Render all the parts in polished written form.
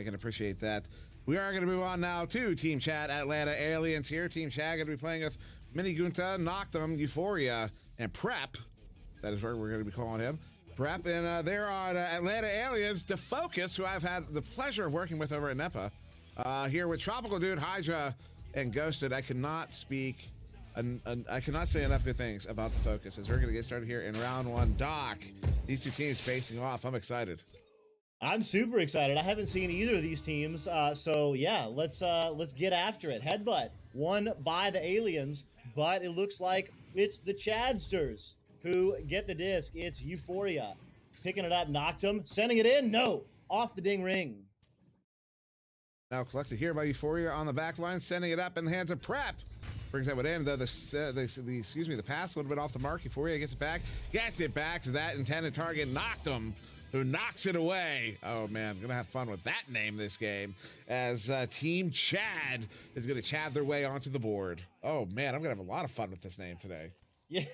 I can appreciate that. We are going to move on now to TeamChad AtlantaAliens here. TeamChad going to be playing with Mini Gunta, Noctum, Euphoria, and Prep. That is where we're going to be calling him. Prep, and they're on AtlantaAliens, Defocus, who I've had the pleasure of working with over at NEPA. Here with Tropical Dude, Hydra, and Ghosted. I cannot speak, I cannot say enough good things about Defocus as we're going to get started here in round one. Doc, these two teams facing off. I'm excited. I'm super excited. I haven't seen either of these teams, so yeah, let's get after it. Headbutt won by the Aliens, but it looks like it's the Chadsters who get the disc. It's Euphoria picking it up, knocked him, sending it in. No, off the ding ring. Now collected here by Euphoria on the back line, sending it up in the hands of Prep. Brings that one in, though the pass a little bit off the mark. Euphoria gets it back to that intended target, knocked him. Who knocks it away. Oh, man, gonna have fun with that name this game as TeamChad is gonna chad their way onto the board. Oh, man, I'm gonna have a lot of fun with this name today. Yeah.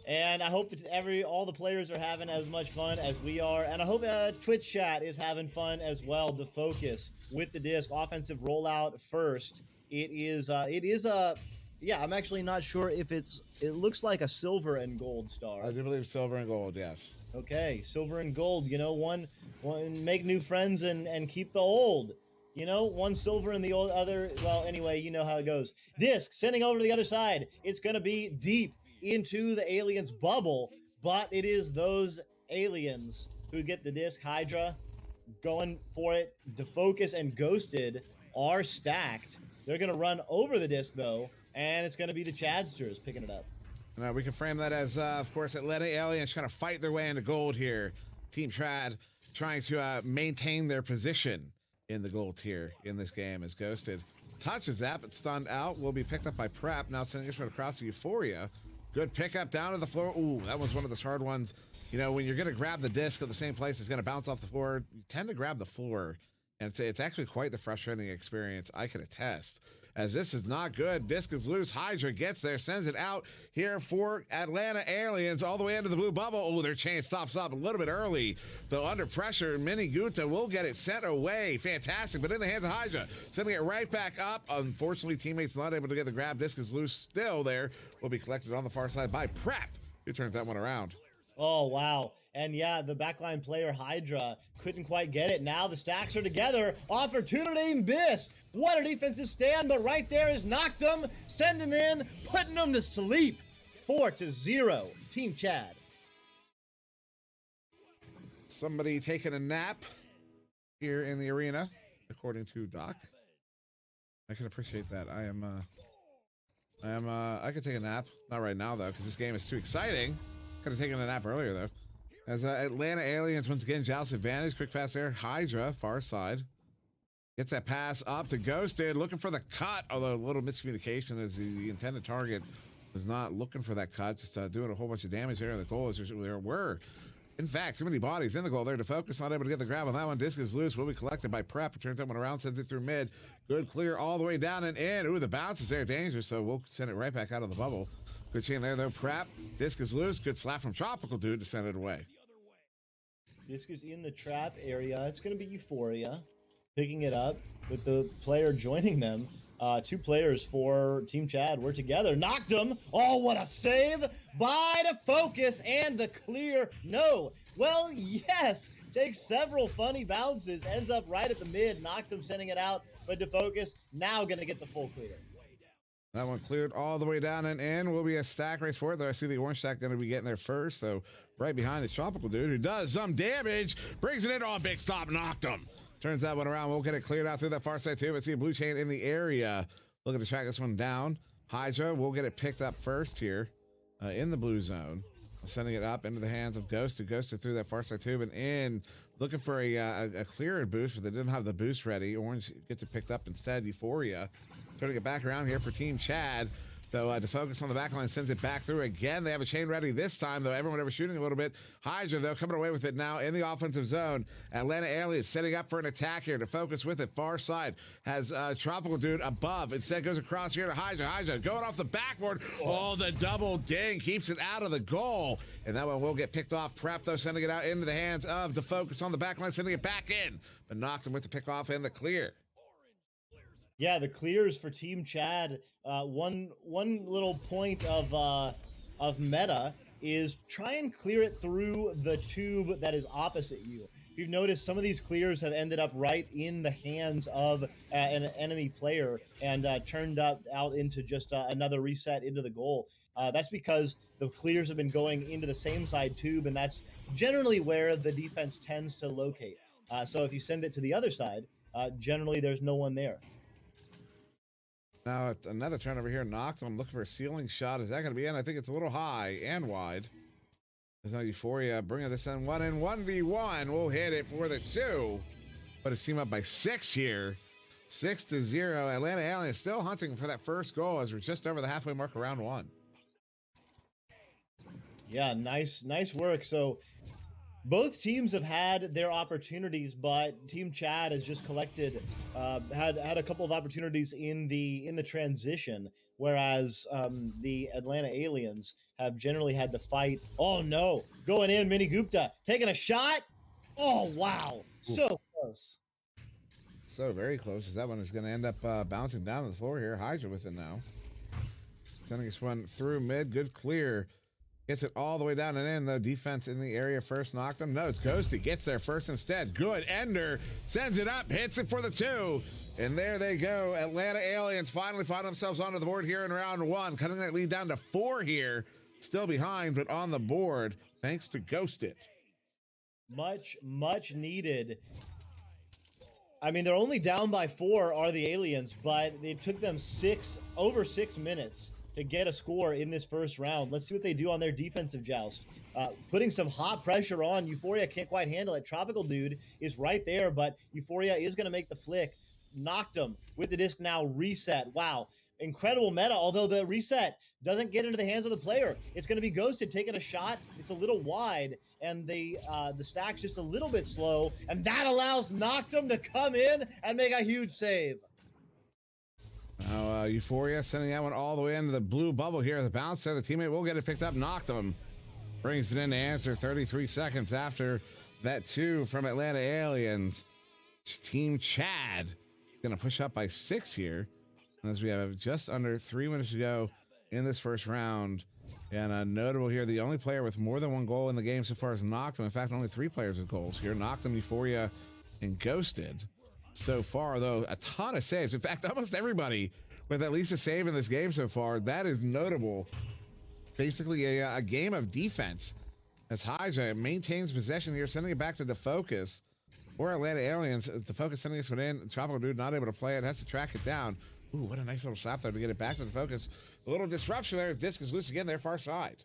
And I hope that all the players are having as much fun as we are. And I hope Twitch chat is having fun as well to focus with the disc. Offensive rollout first. It is a... Yeah, I'm actually not sure if it looks like a silver and gold star. I do believe silver and gold, yes. Okay, silver and gold. You know, one make new friends and keep the old. You know, one silver and the other. Well, anyway, you know how it goes. Disc sending over to the other side. It's going to be deep into the aliens' bubble, but it is those aliens who get the disc. Hydra going for it. Defocus and Ghosted are stacked. They're going to run over the disc, though. And it's going to be the Chadsters picking it up. Now we can frame that as, of course, AtlantaAliens trying to fight their way into gold here. Team Trad trying to maintain their position in the gold tier in this game as Ghosted touches that, but stunned out. Will be picked up by Prep. Now sending it across to Euphoria. Good pickup down to the floor. Ooh, that was one of those hard ones. You know, when you're going to grab the disc at the same place, it's going to bounce off the floor. You tend to grab the floor. And it's actually quite the frustrating experience, I can attest. As this is not good. Disc is loose. Hydra gets there, sends it out here for AtlantaAliens all the way into the blue bubble. Oh, their chain stops up a little bit early. Though under pressure, Mini Gunta will get it sent away. Fantastic, but in the hands of Hydra. Sending it right back up. Unfortunately, teammates not able to get the grab. Disc is loose still there. Will be collected on the far side by Prep, who turns that one around. Oh, wow. And yeah, the backline player Hydra couldn't quite get it. Now the stacks are together. Opportunity missed. What a defensive stand, but right there is knocked him, sending in, putting them to sleep. 4-0, Team Chad. Somebody taking a nap here in the arena, according to Doc. I can appreciate that. I could take a nap. Not right now, though, because this game is too exciting. Could have taken a nap earlier, though. As AtlantaAliens once again joust advantage. Quick pass there. Hydra, far side. Gets that pass up to Ghosted. Looking for the cut, although a little miscommunication as the intended target was not looking for that cut. Just doing a whole bunch of damage there. The goal is there were, in fact, too many bodies in the goal there to focus. Not able to get the grab on that one. Disc is loose. Will be collected by Prep. Turns that one around. Sends it through mid. Good clear all the way down and in. Ooh, the bounce is there. Dangerous. So we'll send it right back out of the bubble. Good chain there, though. Prep. Disc is loose. Good slap from Tropical Dude to send it away. Disc is in the trap area. It's going to be Euphoria picking it up with the player joining them. Two players for Team Chad were together. Knocked him. Oh, what a save by Defocus and the clear. No. Well, yes. Takes several funny bounces. Ends up right at the mid. Knocked him, sending it out. But Defocus now going to get the full clear. That one cleared all the way down and in. Will be a stack race for it, though. I see the orange stack going to be getting there first. So right behind the Tropical Dude, who does some damage. Brings it in. Oh, big stop. Knocked him. Turns that one around. We'll get it cleared out through that far side, too. But see a blue chain in the area. Looking to track this one down. Hydra will get it picked up first here in the blue zone. Sending it up into the hands of Ghosted. Ghosted through that far side tube and in. Looking for a clearer boost, but they didn't have the boost ready. Orange gets it picked up instead. Euphoria. Turning it back around here for Team Chad. So to focus on the back line, sends it back through again. They have a chain ready this time, though. Everyone ever shooting a little bit. Hydra, though, coming away with it now in the offensive zone. AtlantaAliens setting up for an attack here to focus with it. Far side has Tropical Dude above. Instead goes across here to Hydra. Hydra going off the backboard. Oh, the double ding keeps it out of the goal. And that one will get picked off. Prep, though, sending it out into the hands of the focus on the back line, sending it back in. But knocked him with the pick off and the clear. Yeah, the clears for TeamChad. One little point of meta is try and clear it through the tube that is opposite you. If you've noticed, some of these clears have ended up right in the hands of an enemy player and turned out into just another reset into the goal. That's because the clears have been going into the same side tube, and that's generally where the defense tends to locate. So if you send it to the other side, generally there's no one there. Now another turnover here, knocked. I'm looking for a ceiling shot. Is that going to be in? I think it's a little high and wide. There's no Euphoria bringing this in 1v1. We'll hit it for the 2, but it's team up by 6 here, 6-0. AtlantaAliens still hunting for that first goal as we're just over the halfway mark of round 1. Yeah, nice work. So both teams have had their opportunities, but TeamChad has just collected, had a couple of opportunities in the transition, whereas the AtlantaAliens have generally had to fight. Oh no, going in, Mini Gupta taking a shot. Oh wow, so close. So very close, as that one is going to end up bouncing down to the floor here. Hydra with it now, sending this one through mid. Good clear. Gets it all the way down and in, though. Defense in the area first knocked him. No, it's Ghosty. Gets there first instead. Good. Ender sends it up, hits it for the 2. And there they go. AtlantaAliens finally find themselves onto the board here in round 1, cutting that lead down to 4 here. Still behind, but on the board, thanks to Ghosted. Much needed. I mean, they're only down by 4 are the Aliens, but it took them over 6 minutes to get a score in this first round. Let's see what they do on their defensive joust. Putting some hot pressure on. Euphoria can't quite handle it. Tropical Dude is right there, but Euphoria is going to make the flick. Knocked him with the disc now. Reset. Wow. Incredible meta, although the reset doesn't get into the hands of the player. It's going to be Ghosted taking a shot. It's a little wide, and the stack's just a little bit slow, and that allows Noctum to come in and make a huge save. Now, Euphoria sending that one all the way into the blue bubble here. The bounce there, the teammate will get it picked up. Knocked him. Brings it in to answer 33 seconds after that 2 from AtlantaAliens. TeamChad going to push up by 6 here, as we have just under 3 minutes to go in this first round. And notable here, the only player with more than 1 goal in the game so far is Noctum. In fact, only 3 players with goals here. Noctum, Euphoria, and Ghosted. So far, though, a ton of saves. In fact, almost everybody with at least a save in this game so far. That is notable. Basically, a game of defense as Hydra maintains possession here, sending it back to the focus. Or AtlantaAliens, the focus sending this one in. Tropical Dude not able to play it, has to track it down. Ooh, what a nice little slap there to get it back to the focus. A little disruption there. Disc is loose again there, far side.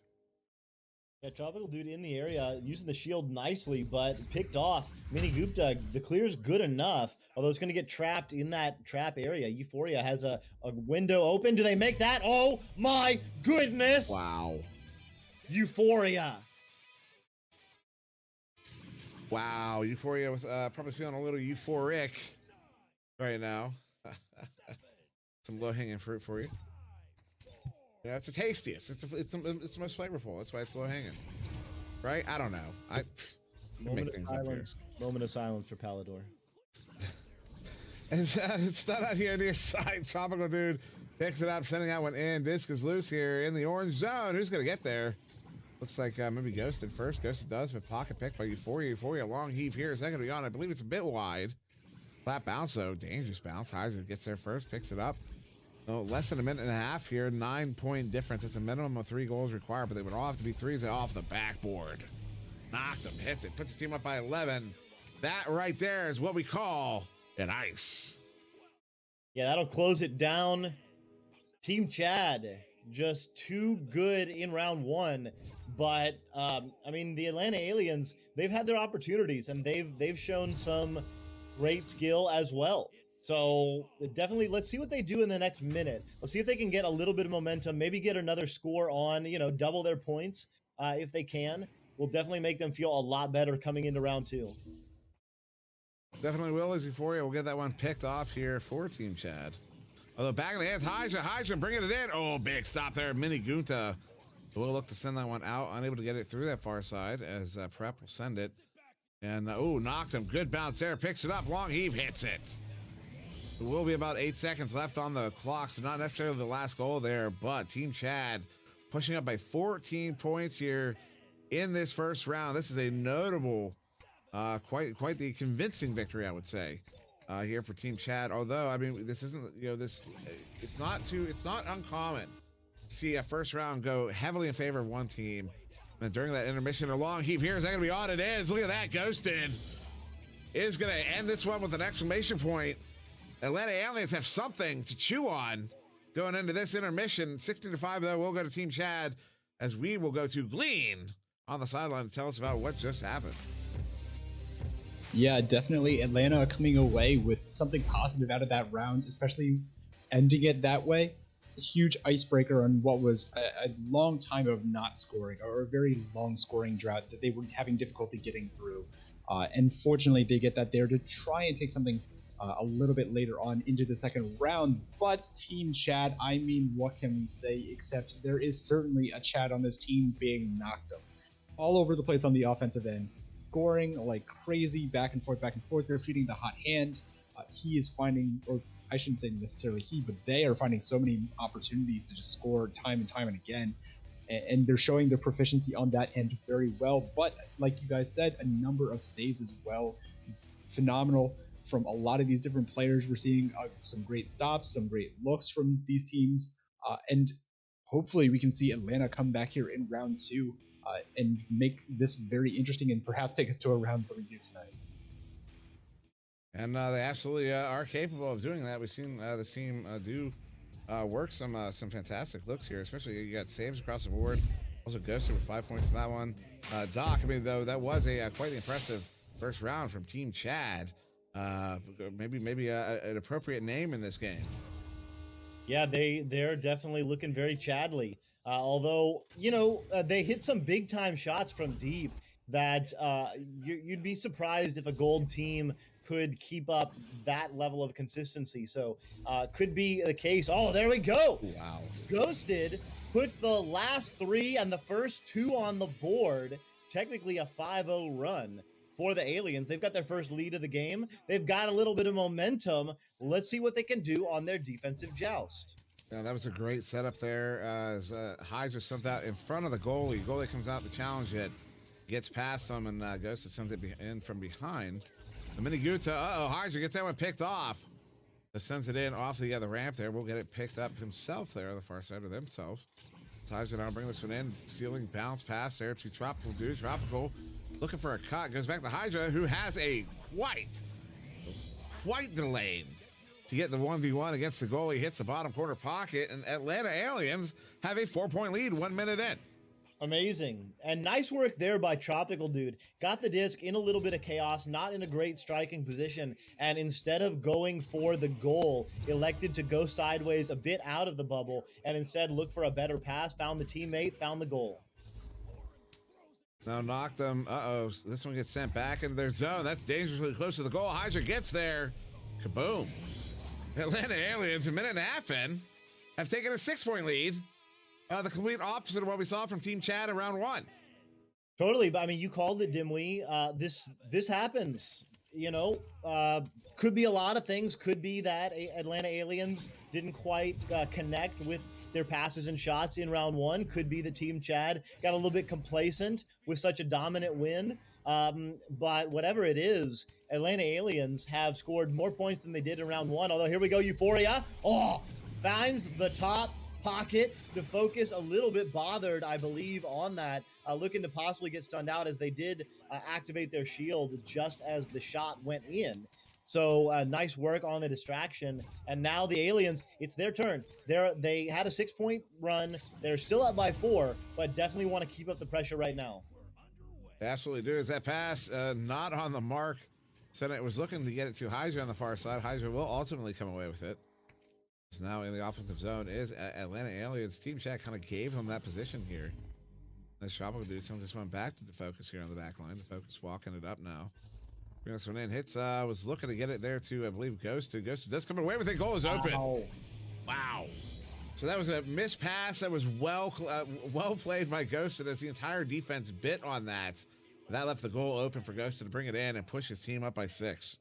Yeah, Tropical Dude in the area, using the shield nicely, but picked off. Mini Gupta, the clear's good enough, although it's going to get trapped in that trap area. Euphoria has a window open. Do they make that? Oh, my goodness! Wow. Euphoria. Wow, Euphoria with probably feeling a little euphoric right now. Some low-hanging fruit for you. Yeah, it's the tastiest. It's the most flavorful. That's why it's low-hanging, right? I don't know. Moment of silence. Moment of silence for Palador. It's not out here near side. Tropical Dude picks it up, sending that one in. Disc is loose here in the orange zone. Who's gonna get there? Looks like maybe Ghosted first. Ghosted does, but pocket pick by Euphoria. Euphoria, long heave here. Is that gonna be on? I believe it's a bit wide. Flat bounce though. Dangerous bounce. Hydra gets there first, picks it up. No, less than a minute and a half here. 9-point difference. It's a minimum of 3 goals required, but they would all have to be 3s off the backboard. Knocked him, hits it, puts the team up by 11. That right there is what we call an ice. Yeah, that'll close it down. TeamChad, just too good in round 1. But I mean, the AtlantaAliens, they've had their opportunities, and they've shown some great skill as well. So definitely, let's see what they do in the next minute. Let's see if they can get a little bit of momentum, maybe get another score on, double their points if they can. Will definitely make them feel a lot better coming into round two. Definitely will, as before you. We'll get that one picked off here for TeamChad. Although back of the hands, Hydra bringing it in. Oh, big stop there. Mini Gunta will look to send that one out, unable to get it through that far side as Prep will send it. And, knocked him. Good bounce there. Picks it up. Long heave hits it. There will be about 8 seconds left on the clock, so not necessarily the last goal there, but TeamChad pushing up by 14 points here in this first round. This is a notable, quite the convincing victory, I would say, here for TeamChad. Although, I mean, this isn't, it's not uncommon to see a first round go heavily in favor of one team. And during that intermission, a long heave here. Is that going to be on? It is. Look at that. Ghosted is going to end this one with an exclamation point. AtlantaAliens have something to chew on going into this intermission. 16-5, though, we'll go to TeamChad as we will go to Glean on the sideline to tell us about what just happened. Yeah, definitely Atlanta coming away with something positive out of that round, especially ending it that way. A huge icebreaker on what was a long time of not scoring, or a very long scoring drought that they were having difficulty getting through. And fortunately, they get that there to try and take something a little bit later on into the second round. But TeamChad, I mean, what can we say except there is certainly a Chad on this team being knocked up all over the place on the offensive end, scoring like crazy, back and forth. They're feeding the hot hand. He is finding, or I shouldn't say necessarily he, but they are finding so many opportunities to just score time and again. And they're showing their proficiency on that end very well. But like you guys said, a number of saves as well. Phenomenal from a lot of these different players. We're seeing some great stops, some great looks from these teams. And hopefully we can see Atlanta come back here in round two and make this very interesting and perhaps take us to a round 3 here tonight. And they absolutely are capable of doing that. We've seen this team do work some fantastic looks here, especially you got saves across the board. Also Ghosted with 5 points in that one. Doc, I mean, though, that was a quite impressive first round from TeamChad. Maybe an appropriate name in this game. Yeah, they're definitely looking very Chadly. Although, they hit some big time shots from deep that you'd be surprised if a gold team could keep up that level of consistency. So could be the case. Oh, there we go. Wow. Ghosted puts the last 3 and the first 2 on the board. Technically a 5-0 run for the Aliens. They've got their first lead of the game. They've got a little bit of momentum. Let's see what they can do on their defensive joust. Yeah, that was a great setup there. As Hydra sent that in front of the goalie. Goalie comes out to challenge it. Gets past them and goes to send it in from behind. The Mini Gunta, Hydra gets that one picked off. Just sends it in off the other ramp there. We'll get it picked up himself there on the far side of themselves. Hydra now bring this one in. Stealing bounce pass there to Tropical Dude. Tropical looking for a cut. Goes back to Hydra, who has a quite the lane to get the 1v1 against the goalie. Hits the bottom corner pocket, and AtlantaAliens have a 4-point lead 1 minute in. Amazing. And nice work there by Tropical Dude. Got the disc in a little bit of chaos, not in a great striking position, and instead of going for the goal, elected to go sideways a bit out of the bubble and instead look for a better pass, found the teammate, found the goal. Now knocked them. This one gets sent back into their zone. That's dangerously close to the goal. Hydra gets there. Kaboom. AtlantaAliens, a minute and a half in, have taken a 6-point lead. The complete opposite of what we saw from TeamChad in round 1. Totally. But I mean, you called it, Dimwee. This happens. Could be a lot of things. Could be that AtlantaAliens didn't quite connect with their passes and shots in round 1. Could be the TeamChad got a little bit complacent with such a dominant win. But whatever it is, AtlantaAliens have scored more points than they did in round 1. Although here we go, Euphoria. Finds the top pocket to focus, a little bit bothered, I believe, on that, looking to possibly get stunned out as they did activate their shield just as the shot went in. So nice work on the distraction. And now the Aliens, it's their turn. They had a 6-point run. They're still up by 4, but definitely want to keep up the pressure right now. They absolutely do. Is that pass not on the mark? Senate was looking to get it to Hydra on the far side. Hydra will ultimately come away with it. So now in the offensive zone is Atlanta Aliens. TeamChad kind of gave them that position here. This Tropical Dude just went back to the focus here on the back line. The focus walking it up now. Bring this one in. Hits was looking to get it there to, I believe, Ghosted. Ghosted does come away with it. Goal is open. Wow. So that was a missed pass. That was well played by Ghosted as the entire defense bit on that. That left the goal open for Ghosted to bring it in and push his team up by 6.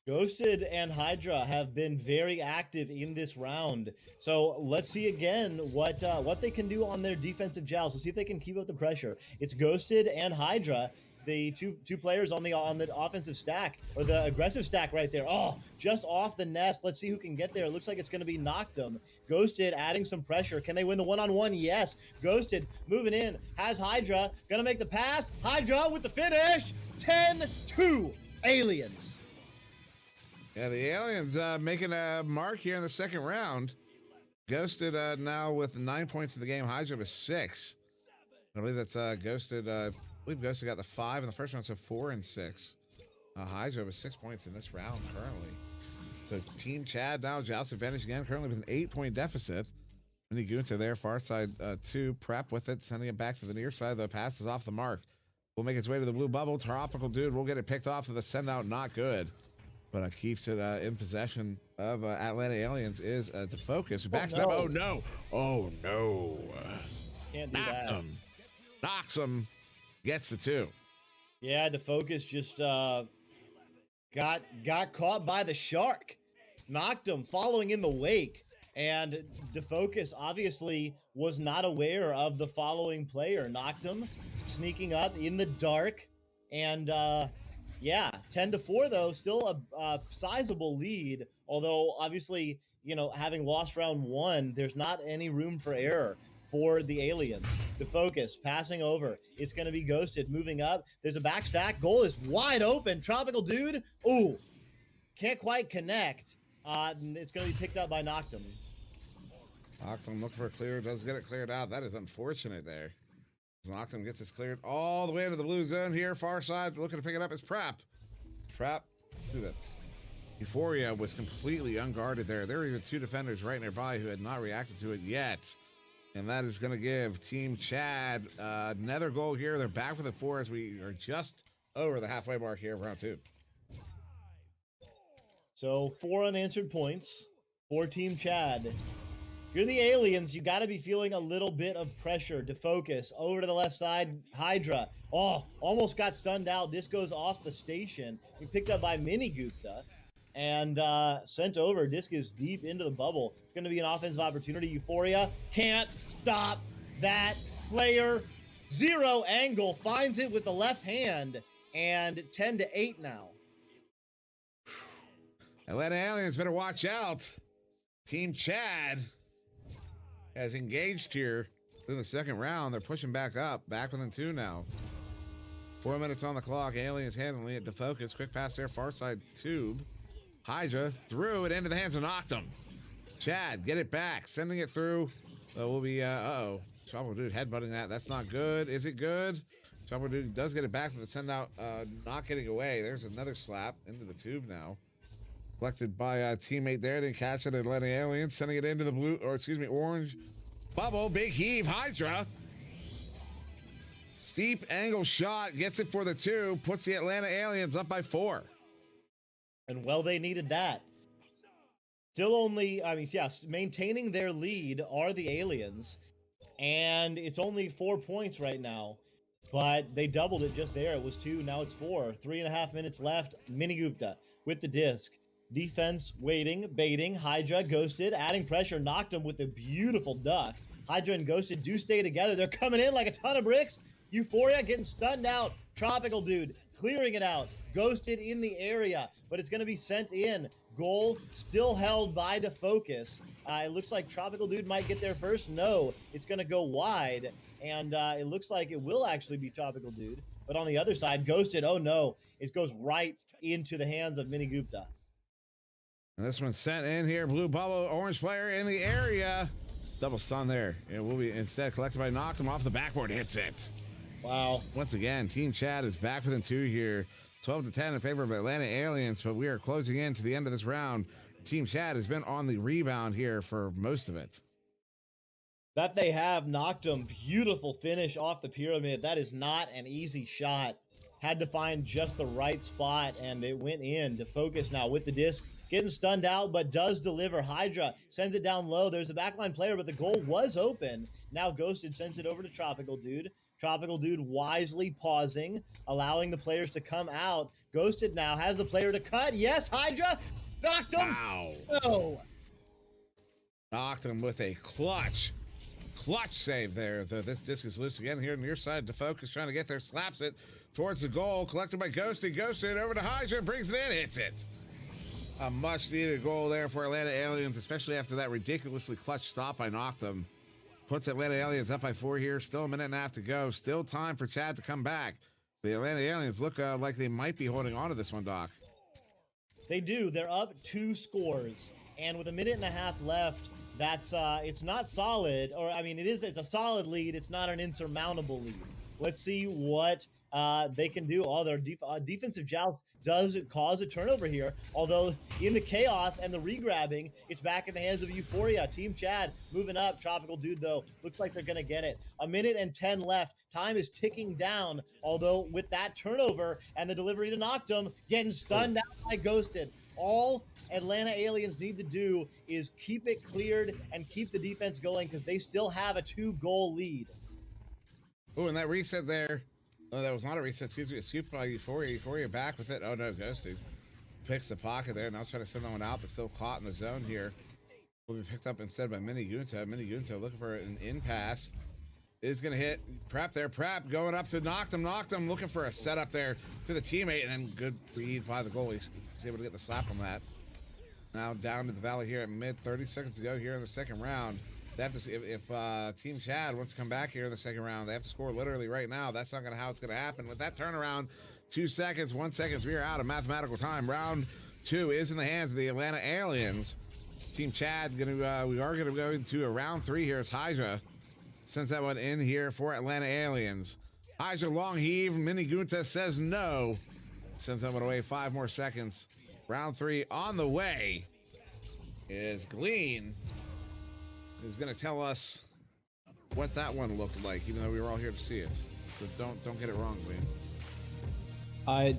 Ghosted and Hydra have been very active in this round. So let's see again what they can do on their defensive joust. Let's see if they can keep up the pressure. It's Ghosted and Hydra, the two players on the offensive stack, or the aggressive stack right there. Oh, just off the nest. Let's see who can get there. It looks like it's going to be Noctum. Ghosted adding some pressure. Can they win the one-on-one? Yes. Ghosted moving in. Has Hydra. Going to make the pass. Hydra with the finish. 10-2 Aliens. Yeah, the Aliens making a mark here in the second round. Ghosted now with 9 points in the game. Hydra with 6. I believe that's Ghosted. I believe Ghosted got the 5 in the first round, so 4 and 6. Hydra with 6 points in this round currently. So TeamChad now joust advantage again, currently with an 8-point deficit. Mini Gunta there, far side 2, prep with it, sending it back to the near side. The pass is off the mark. Will make its way to the blue bubble. Tropical Dude will get it picked off of the send out, not good. But keeps it in possession of Atlanta Aliens is to focus. Backstep. No. Oh no. Oh no. Can't do that. Knocks him. Gets the 2. Yeah, DeFocus just got caught by the shark. Knocked him, following in the wake. And DeFocus obviously was not aware of the following player. Knocked him, sneaking up in the dark. And yeah, 10-4 though, still a sizable lead. Although obviously, you know, having lost round 1, there's not any room for error for the Aliens. The focus, passing over. It's going to be Ghosted, moving up. There's a backstack. Goal is wide open. Tropical Dude. Ooh, can't quite connect. It's going to be picked up by Noctum. Noctum looking for a clear. Does get it cleared out. That is unfortunate there. Noctum gets this cleared all the way into the blue zone here. Far side looking to pick it up is Prep. Prep to the Euphoria was completely unguarded there. There were even 2 defenders right nearby who had not reacted to it yet. And that is going to give TeamChad another goal here. They're back with a 4 as we are just over the halfway mark here of round 2. So 4 unanswered points for TeamChad. If you're the Aliens, you got to be feeling a little bit of pressure to focus. Over to the left side, Hydra. Oh, almost got stunned out. This goes off the station. He picked up by Mini Gupta and sent over. Disc is deep into the bubble. It's going to be an offensive opportunity. Euphoria can't stop that player. 0 angle, finds it with the left hand, and 10-8 now. Atlanta Aliens better watch out. TeamChad has engaged here in the second round. They're pushing back up, back within 2 now. 4 minutes on the clock. Aliens handling it to focus. Quick pass there, far side tube. Hydra threw it into the hands of Noctum. Chad, get it back, sending it through. Will be, Tropical Dude headbutting that. That's not good. Is it good? Tropical Dude does get it back for the send out, not getting away. There's another slap into the tube now. Collected by a teammate there. Didn't catch it. Atlanta Aliens sending it into the blue, or excuse me, orange bubble. Big heave. Hydra. Steep angle shot. Gets it for the 2. Puts the Atlanta Aliens up by 4. And well, they needed that. Still only, maintaining their lead are the Aliens. And it's only 4 points right now. But they doubled it just there. It was 2, now it's 4. 3.5 minutes left. Mini Gupta with the disc. Defense waiting, baiting. Hydra, Ghosted, adding pressure. Knocked him with a beautiful duck. Hydra and Ghosted do stay together. They're coming in like a ton of bricks. Euphoria getting stunned out. Tropical Dude clearing it out. Ghosted in the area, but it's going to be sent in. Goal still held by DeFocus. It looks like Tropical Dude might get there first. No, it's going to go wide, and it looks like it will actually be Tropical Dude. But on the other side, Ghosted, oh no, it goes right into the hands of Mini Gupta. And this one's sent in here. Blue bubble, orange player in the area. Double stun there. It will be instead collected by Noctum off the backboard. Hits it. Wow. Once again, TeamChad is back within 2 here. 12-10 in favor of AtlantaAliens, but we are closing in to the end of this round. TeamChad has been on the rebound here for most of it. That they have. Knocked him. Beautiful finish off the pyramid. That is not an easy shot. Had to find just the right spot, and it went in to focus now with the disc. Getting stunned out, but does deliver. Hydra sends it down low. There's a backline player, but the goal was open. Now Ghosted sends it over to Tropical Dude. Tropical Dude wisely pausing, allowing the players to come out. Ghosted now has the player to cut. Yes, Hydra knocked him. Wow. Oh. Knocked him with a clutch save there. This disc is loose again here near side to focus, trying to get there. Slaps it towards the goal. Collected by Ghosted. Ghosted over to Hydra. Brings it in. Hits it. A much needed goal there for AtlantaAliens, especially after that ridiculously clutch stop by Noctum. Puts AtlantaAliens up by 4 here. Still a minute and a half to go. Still time for Chad to come back. The AtlantaAliens look like they might be holding on to this one, Doc. They do. They're up 2 scores. And with a minute and a half left, that's it's not solid. Or, I mean, it's a solid lead. It's not an insurmountable lead. Let's see what they can do. All their defensive joust does cause a turnover here, although in the chaos and the regrabbing, it's back in the hands of Euphoria. TeamChad moving up. Tropical Dude, though, looks like they're going to get it. A minute and 10 left. Time is ticking down, although with that turnover and the delivery to Noctum, getting stunned out by Ghosted. All AtlantaAliens need to do is keep it cleared and keep the defense going, because they still have a 2-goal lead. Oh, and that reset there. Oh, that was not a reset. Excuse me. A scoop by Euphoria. Euphoria back with it. Oh, no. Ghosted picks the pocket there. Now trying to send that one out, but still caught in the zone here. Will be picked up instead by Mini Gunta. Mini Gunta looking for an in pass. Is going to hit Prep there. Prep going up to Noctum. Noctum looking for a setup there to the teammate, and then good read by the goalie. He's able to get the slap on that. Now down to the valley here at mid 30 seconds to go here in the second round. They have to see if TeamChad wants to come back here in the second round. They have to score literally right now. That's not how it's going to happen. With that turnaround, 2 seconds, 1 second, we are out of mathematical time. Round 2 is in the hands of the AtlantaAliens. TeamChad we are gonna go into a round 3 here as Hydra sends that one in here for AtlantaAliens. Hydra long heave. Mini Gunta says no. Sends that one away. 5 more seconds. Round 3 on the way. Is Glean is going to tell us what that one looked like, even though we were all here to see it. So don't get it wrong, Glean. I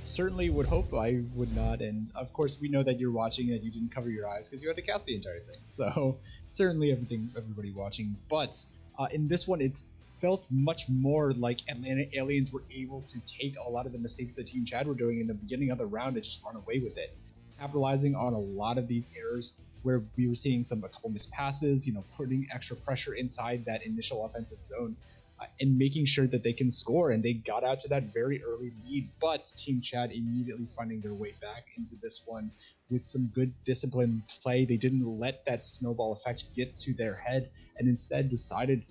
certainly would hope I would not, and of course we know that you're watching and you didn't cover your eyes because you had to cast the entire thing. So certainly everybody watching, but in this one it felt much more like AtlantaAliens were able to take a lot of the mistakes that TeamChad were doing in the beginning of the round and just run away with it, capitalizing on a lot of these errors where we were seeing a couple missed passes, putting extra pressure inside that initial offensive zone. And making sure that they can score, and they got out to that very early lead, but TeamChad immediately finding their way back into this one with some good disciplined play. They didn't let that snowball effect get to their head, and instead decided,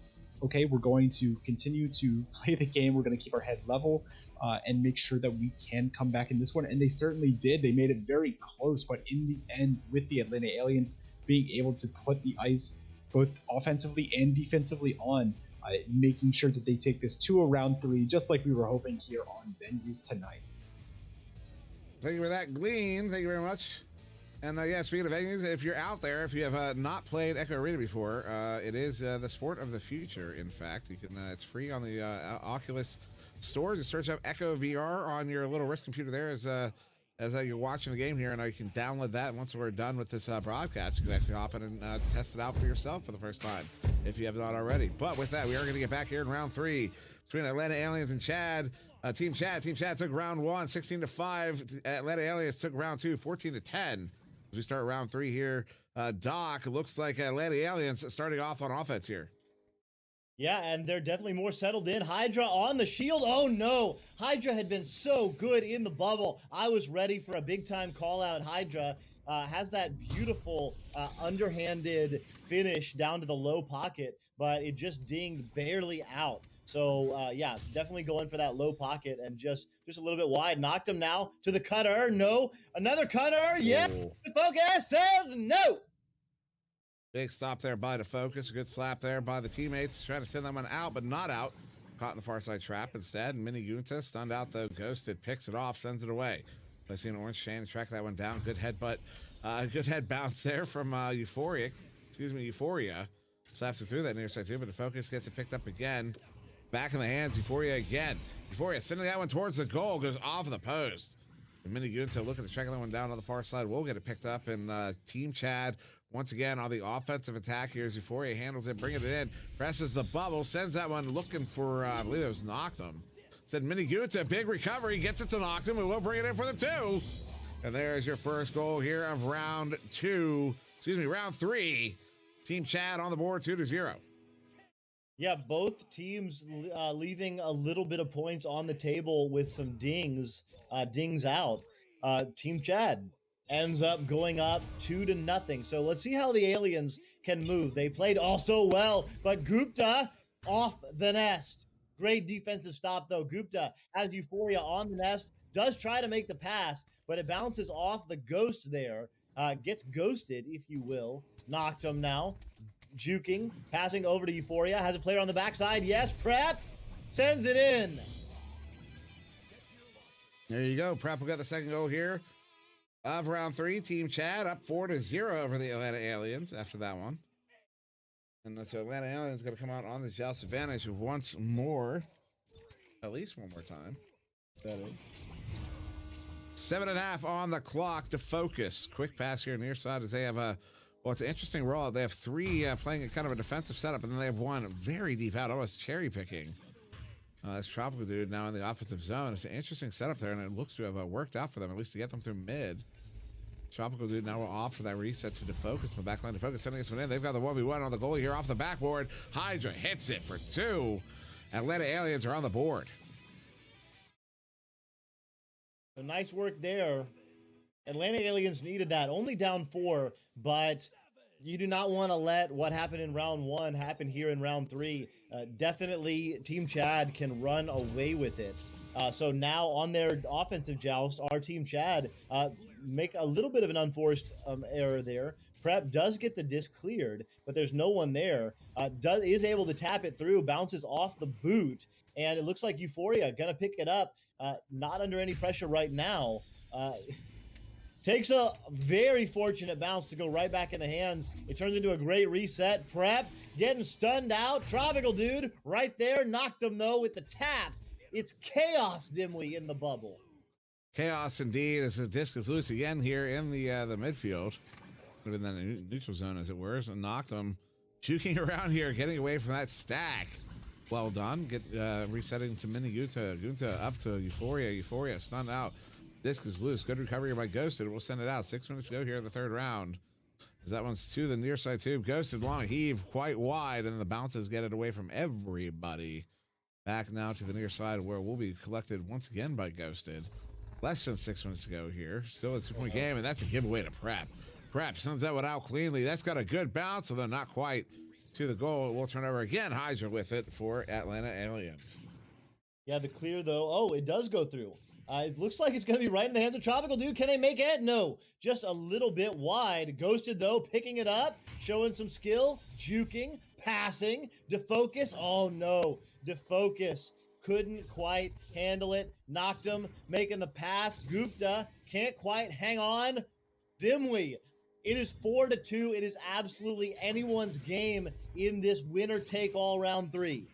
okay, we're going to continue to play the game, we're going to keep our head level, and make sure that we can come back in this one, and they certainly did. They made it very close, but in the end, with the AtlantaAliens being able to put the ice both offensively and defensively on, making sure that they take this to a round 3, just like we were hoping here on Venues tonight. Thank you for that, Glean. Thank you very much. And yeah, speaking of venues, if you're out there, if you have not played Echo Arena before, it is the sport of the future. In fact, you can it's free on the Oculus store. Just search up Echo VR on your little wrist computer there as you're watching the game here, and you can download that. Once we're done with this broadcast, you can actually hop in and test it out for yourself for the first time if you have not already. But with that, we are going to get back here in round 3 between AtlantaAliens and Chad. TeamChad. TeamChad took round 1, 16-5. AtlantaAliens took round 2, 14-10. As we start round 3 here, Doc, looks like AtlantaAliens starting off on offense here. Yeah, and they're definitely more settled in. Hydra on the shield. Oh, no. Hydra had been so good in the bubble. I was ready for a big-time call-out. Hydra has that beautiful underhanded finish down to the low pocket, but it just dinged barely out. So, yeah, definitely going for that low pocket and just a little bit wide. Knocked him now to the cutter. No. Another cutter. Yeah. The focus says no. Big stop there by the focus. A good slap there by the teammates. Trying to send that one out, but not out. Caught in the far side trap instead. Mini Gunta stunned out though. Ghosted picks it off, sends it away. Placing an orange chain to track that one down. Good headbutt. Good head bounce there from Euphoria. Slaps it through that near side too, but the focus gets it picked up again. Back in the hands, Euphoria again. Euphoria sending that one towards the goal, goes off the post. The Mini Gunta looking to track that one down on the far side. We'll get it picked up, and TeamChad once again on the offensive attack here as Euphoria handles it, bringing it in, presses the bubble, sends that one looking for, I believe it was Noctum. Said Mini Gunta, big recovery, gets it to Noctum, and we'll bring it in for the 2. And there's your first goal here of round 3. TeamChad on the board, 2-0. Yeah, both teams leaving a little bit of points on the table with some dings out. TeamChad ends up going up 2-0. So let's see how the aliens can move. They played also well, but Gupta off the nest. Great defensive stop though. Gupta has Euphoria on the nest, does try to make the pass, but it bounces off the ghost there. Gets ghosted, if you will. Knocked him now. Juking, passing over to Euphoria, has a player on the backside. Yes, Prep sends it in. There you go. Prep will get the second goal here of round 3. TeamChad up 4-0 over the AtlantaAliens after that one. And so AtlantaAliens going to come out on the joust advantage once more, at least one more time. 7.5 on the clock to focus. Quick pass here near side as they have a. Well, it's an interesting rollout. They have 3 playing a kind of a defensive setup, and then they have 1 very deep out, almost cherry picking. That's Tropical Dude now in the offensive zone. It's an interesting setup there, and it looks to have worked out for them, at least to get them through mid. Tropical Dude now will opt for that reset to defocus in the back line. Defocus sending this one in. They've got the 1v1 on the goalie here off the backboard. Hydra hits it for 2. AtlantaAliens are on the board. So nice work there. AtlantaAliens needed that. Only down 4, but you do not want to let what happened in round 1 happen here in round 3. Definitely TeamChad can run away with it. So now on their offensive joust, our TeamChad make a little bit of an unforced error there. Prep does get the disc cleared, but there's no one there. Is able to tap it through, bounces off the boot, and it looks like Euphoria gonna pick it up. Not under any pressure right now. Takes a very fortunate bounce to go right back in the hands. It turns into a great reset. Prep getting stunned out. Tropical Dude right there. Knocked him, though, with the tap. It's chaos, Dimwee, in the bubble. Chaos indeed as the disc is loose again here in the midfield. Would have been the neutral zone, as it were. So knocked him. Juking around here, getting away from that stack. Well done. Get resetting to Mini Gunta. Gunta up to Euphoria. Euphoria stunned out. Disc is loose. Good recovery by Ghosted. We'll send it out. 6 minutes to go here in the 3rd round. As that one's to the near side tube. Ghosted long heave quite wide, and the bounces get it away from everybody. Back now to the near side where we'll be collected once again by Ghosted. Less than 6 minutes to go here. Still a 2-point game, and that's a giveaway to Prep. Prep sends that one out cleanly. That's got a good bounce, although not quite to the goal. We'll turn over again. Hydra with it for AtlantaAliens. Yeah, the clear, though. Oh, it does go through. It looks like it's going to be right in the hands of Tropical Dude. Can they make it? No. Just a little bit wide. Ghosted, though, picking it up, showing some skill, juking, passing, defocus. Oh, no. Defocus. Couldn't quite handle it. Knocked him, making the pass. Gupta can't quite hang on. Dimwee. It is 4-2. It is absolutely anyone's game in this winner-take-all round 3.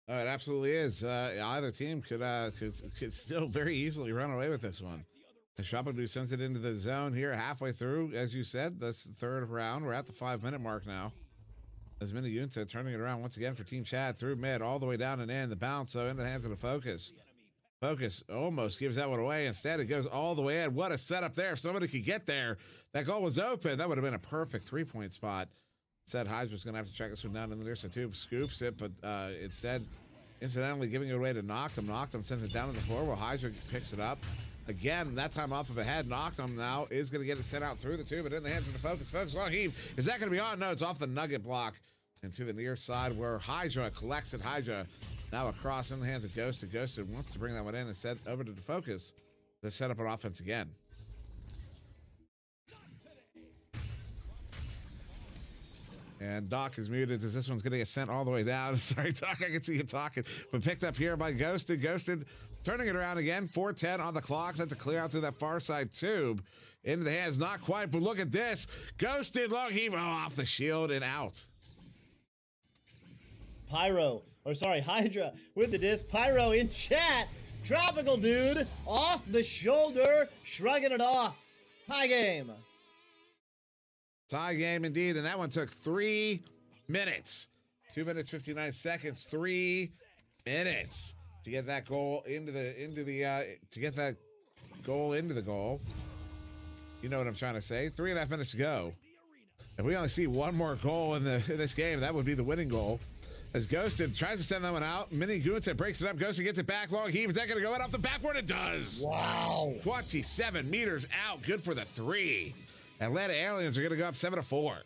Oh, it absolutely is. Either team could still very easily run away with this one. The Tropical sends it into the zone here halfway through, as you said. That's the 3rd round. We're at the 5-minute mark now. As Mini Gunta turning it around once again for TeamChad through mid, all the way down and in. The bounce, so into the hands of the Focus. Focus almost gives that one away. Instead, it goes all the way in. What a setup there. If somebody could get there, that goal was open. That would have been a perfect 3-point spot. Said Hydra's going to have to check this one down in the near side tube. Scoops it, but instead, incidentally giving it away to Noctum. Noctum sends it down to the floor while Hydra picks it up. Again, that time off of a head. Noctum now is going to get it sent out through the tube, but in the hands of the Focus. Focus, long heave. Is that going to be on? No, it's off the nugget block. And to the near side where Hydra collects it. Hydra now across in the hands of Ghosted. Ghosted wants to bring that one in and set over to the Focus to set up an offense again. And Doc is muted as this one's going to get sent all the way down. Sorry, Doc, I can see you talking. But picked up here by Ghosted. Ghosted turning it around again. 4:10 on the clock. That's a clear out through that far side tube. Into the hands, not quite, but look at this. Ghosted, long heave, off the shield and out. Hydra with the disc. Pyro in chat. Tropical dude off the shoulder, shrugging it off. High game. Tie game indeed, and that one took 3 minutes. 2 minutes 59 seconds. 3 minutes to get that goal into the goal. You know what I'm trying to say. 3.5 minutes to go. If we only see one more goal in this game, that would be the winning goal. As Ghosted tries to send that one out. Mini Gunta breaks it up. Ghosted gets it back. Long heave. Is that going to go out off the backboard? It does. Wow. 27 meters out. Good for the 3. AtlantaAliens are going to go up 7-4.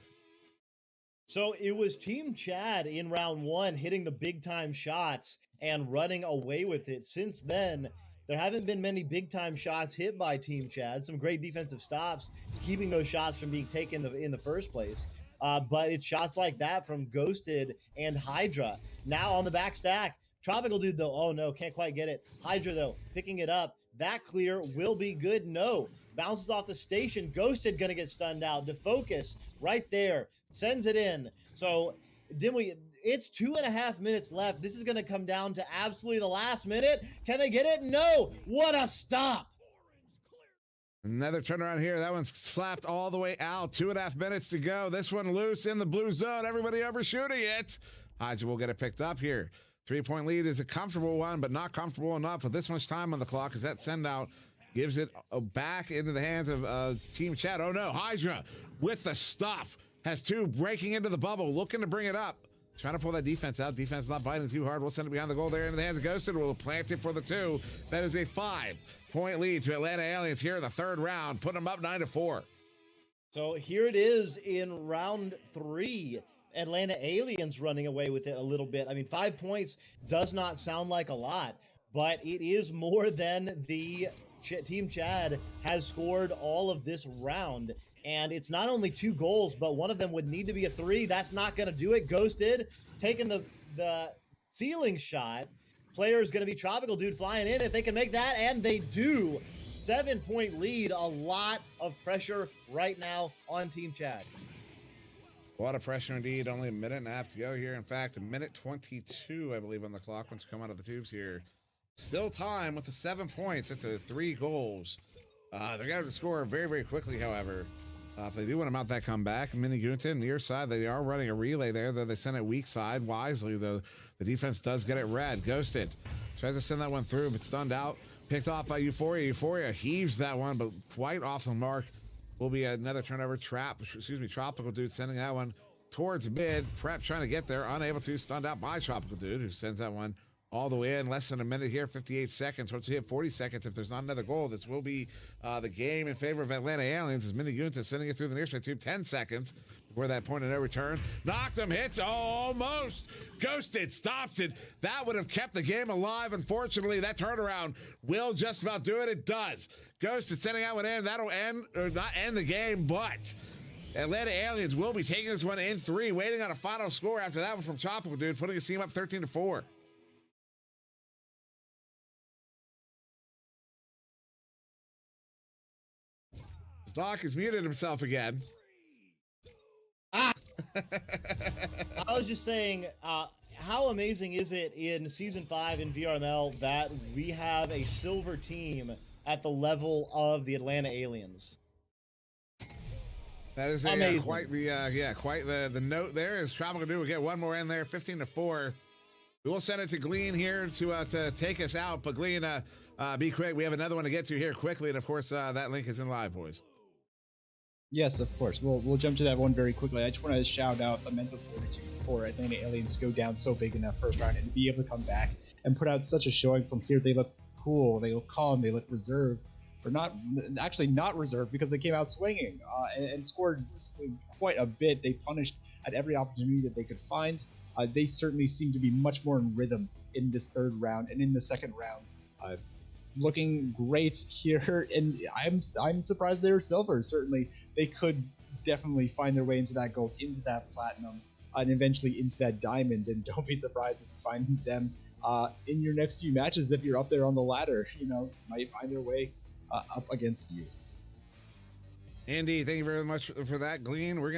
So it was TeamChad in round 1 hitting the big time shots and running away with it. Since then, there haven't been many big time shots hit by TeamChad. Some great defensive stops, keeping those shots from being taken in the first place. But it's shots like that from Ghosted and Hydra. Now on the back stack. Tropical dude, though. Oh, no, can't quite get it. Hydra, though, picking it up. That clear will be good. No. Bounces off the station. Ghosted going to get stunned out. Defocus right there. Sends it in. So, Dimly, it's 2.5 minutes left. This is going to come down to absolutely the last minute. Can they get it? No. What a stop. Another turnaround here. That one's slapped all the way out. 2.5 minutes to go. This one loose in the blue zone. Everybody overshooting it. Hydra will get it picked up here. 3-point lead is a comfortable one, but not comfortable enough with this much time on the clock as that send out gives it back into the hands of TeamChad. Oh no, Hydra with the stuff. Has 2 breaking into the bubble, looking to bring it up. Trying to pull that defense out. Defense not biting too hard. We'll send it behind the goal there into the hands of Ghosted. We'll plant it for the 2. That is a 5-point lead to AtlantaAliens here in the 3rd round, putting them up 9-4. So here it is in round 3. AtlantaAliens running away with it a little bit. I mean, 5 points does not sound like a lot, but it is more than the TeamChad has scored all of this round. And it's not only 2 goals, but one of them would need to be a 3. That's not going to do it. Ghosted taking the ceiling shot. Player is going to be Tropical Dude flying in if they can make that, and they do. 7-point lead. A lot of pressure right now on TeamChad. A lot of pressure indeed. Only a minute and a half to go here. In fact, a minute 22, I believe, on the clock once you come out of the tubes here. Still time with the 7 points. It's a 3 goals. They're going to score very, very quickly, however. If they do want to mount that comeback, Mini Gunta near side, they are running a relay there, though they send it weak side wisely, though the defense does get it red. Ghosted tries to send that one through, but stunned out. Picked off by Euphoria. Euphoria heaves that one, but quite off the mark. Will be another turnover. Tropical Dude sending that one towards mid. Prep trying to get there, unable to. Stunned out by Tropical Dude, who sends that one all the way in. Less than a minute here, 58 seconds. Once you hit 40 seconds, if there's not another goal, this will be the game in favor of AtlantaAliens as Mini Gunta sending it through the near side tube. 10 seconds before that point of no return. Knocked him, hits almost. Ghosted, stops it. That would have kept the game alive. Unfortunately, that turnaround will just about do it. It does. Ghosted sending out one in. That'll end, or not end the game, but AtlantaAliens will be taking this one in 3, waiting on a final score after that one from Tropical Dude, putting his team up 13-4. Doc has muted himself again. I was just saying, how amazing is it in Season 5 in VRML that we have a silver team at the level of the AtlantaAliens? That is quite the note there. As Tropical Dude will get one more in there, 15-4. We will send it to Glean here to take us out, but Glean, be quick. We have another one to get to here quickly, and of course, that link is in live, boys. Yes, of course. We'll jump to that one very quickly. I just want to shout out the mental fortitude for AtlantaAliens to go down so big in that first round and to be able to come back and put out such a showing from here. They look cool, they look calm, they look reserved, or not reserved because they came out swinging and scored quite a bit. They punished at every opportunity that they could find. They certainly seem to be much more in rhythm in this 3rd round and in the 2nd round. Looking great here, and I'm surprised they're silver. Certainly, they could definitely find their way into that gold, into that platinum, and eventually into that diamond. And don't be surprised if you find them in your next few matches. If you're up there on the ladder, might find their way up against you. Andy, thank you very much for that, Glean. We're going to